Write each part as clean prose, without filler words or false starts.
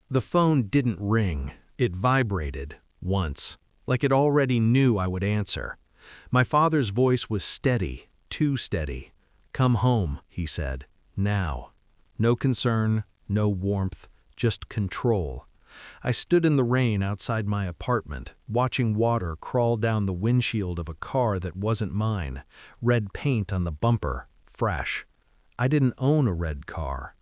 The phone didn't ring. It vibrated, once, like it already knew I would answer. My father's voice was steady, too steady. "Come home," he said. "Now." No concern, no warmth, just control. I stood in the rain outside my apartment, watching water crawl down the windshield of a car that wasn't mine, red paint on the bumper, fresh. I didn't own a red car.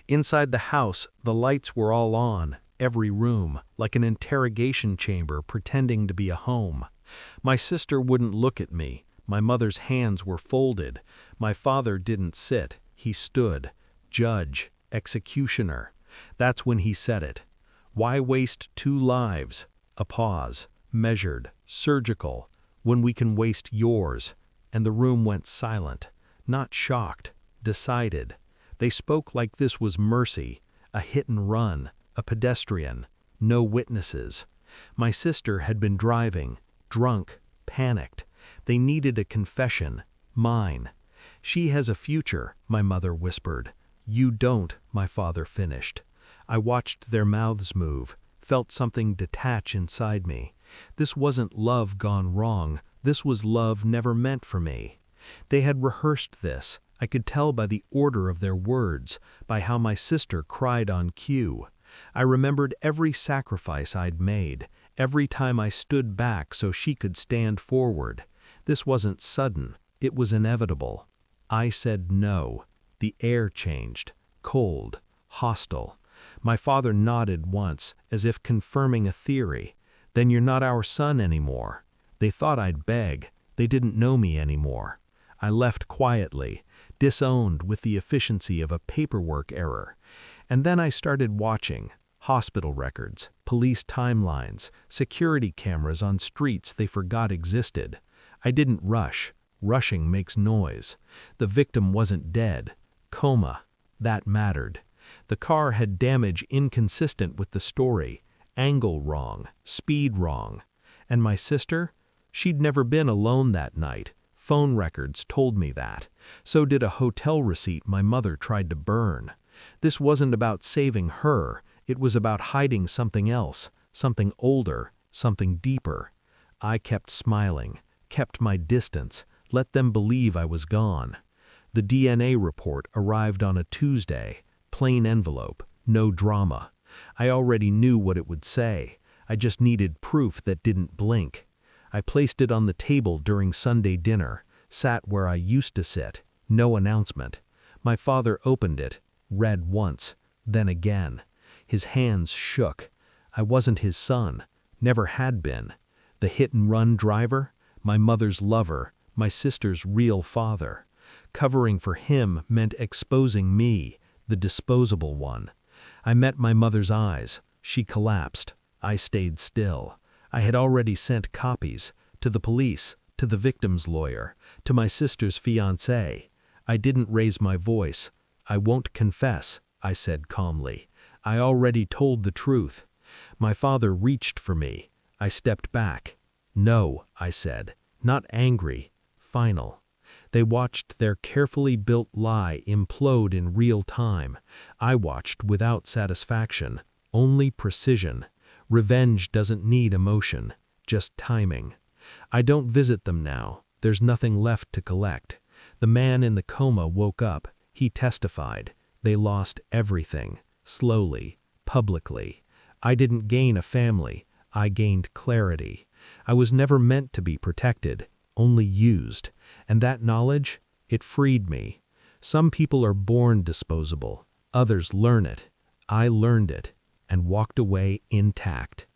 Inside the house, the lights were all on, every room, like an interrogation chamber pretending to be a home. My sister wouldn't look at me. My mother's hands were folded. My father didn't sit. He stood. Judge, executioner. That's when he said it. "Why waste 2 lives?" A pause, measured, surgical, "when we can waste yours." And the room went silent, not shocked, decided. They spoke like this was mercy, a hit and run, a pedestrian, no witnesses. My sister had been driving, drunk, panicked. They needed a confession, mine. "She has a future," my mother whispered. "You don't," my father finished. I watched their mouths move, felt something detach inside me. This wasn't love gone wrong, this was love never meant for me. They had rehearsed this. I could tell by the order of their words, by how my sister cried on cue. I remembered every sacrifice I'd made, every time I stood back so she could stand forward. This wasn't sudden, it was inevitable. I said no. The air changed, cold, hostile. My father nodded once, as if confirming a theory. "Then you're not our son anymore." They thought I'd beg. They didn't know me anymore. I left quietly, disowned with the efficiency of a paperwork error. And then I started watching. Hospital records, police timelines, security cameras on streets they forgot existed. I didn't rush. Rushing makes noise. The victim wasn't dead. Coma. That mattered. The car had damage inconsistent with the story. Angle wrong. Speed wrong. And my sister? She'd never been alone that night. Phone records told me that. So did a hotel receipt my mother tried to burn. This wasn't about saving her. It was about hiding something else, something older, something deeper. I kept smiling, kept my distance, let them believe I was gone. The DNA report arrived on a Tuesday, plain envelope, no drama. I already knew what it would say. I just needed proof that didn't blink. I placed it on the table during Sunday dinner, sat where I used to sit, no announcement. My father opened it, read once, then again. His hands shook. I wasn't his son, never had been. The hit-and-run driver, my mother's lover, my sister's real father. Covering for him meant exposing me, the disposable one. I met my mother's eyes. She collapsed. I stayed still. I had already sent copies to the police, to the victim's lawyer, to my sister's fiancé. I didn't raise my voice. "I won't confess," I said calmly. "I already told the truth." My father reached for me. I stepped back. "No," I said, not angry, final. They watched their carefully built lie implode in real time. I watched without satisfaction, only precision. Revenge doesn't need emotion, just timing. I don't visit them now. There's nothing left to collect. The man in the coma woke up. He testified. They lost everything, slowly, publicly. I didn't gain a family. I gained clarity. I was never meant to be protected, only used. And that knowledge, it freed me. Some people are born disposable. Others learn it. I learned it and walked away intact.